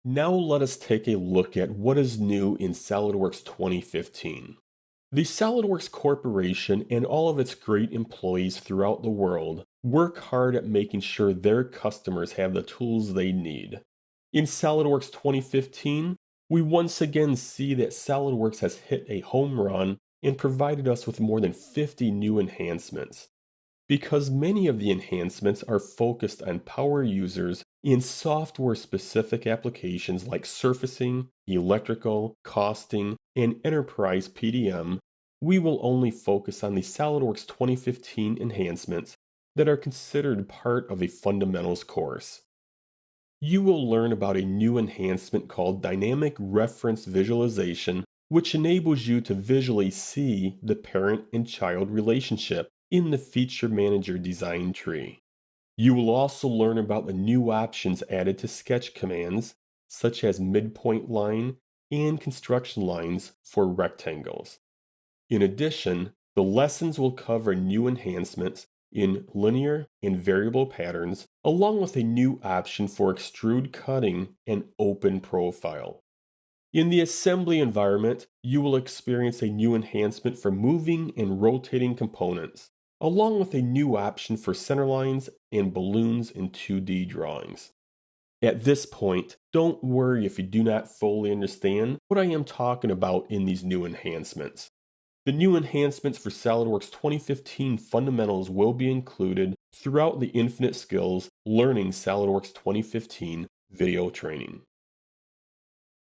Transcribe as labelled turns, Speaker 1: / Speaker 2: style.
Speaker 1: Now let us take a look at what is new in SolidWorks 2015. The SolidWorks Corporation and all of its great employees throughout the world work hard at making sure their customers have the tools they need. In SolidWorks 2015, we once again see that SolidWorks has hit a home run and provided us with more than 50 new enhancements. Because many of the enhancements are focused on power users in software specific applications like surfacing, electrical, costing, and enterprise PDM, we will only focus on the SolidWorks 2015 enhancements that are considered part of a fundamentals course. You will learn about a new enhancement called Dynamic Reference Visualization, which enables you to visually see the parent and child relationship in the Feature Manager design tree. You will also learn about the new options added to sketch commands, such as midpoint line and construction lines for rectangles. In addition, the lessons will cover new enhancements in linear and variable patterns, along with a new option for extrude cutting and open profile. In the assembly environment, you will experience a new enhancement for moving and rotating components, along with a new option for centerlines and balloons in 2D drawings. At this point, don't worry if you do not fully understand what I am talking about in these new enhancements. The new enhancements for SolidWorks 2015 fundamentals will be included throughout the Infinite Skills Learning SolidWorks 2015 video training.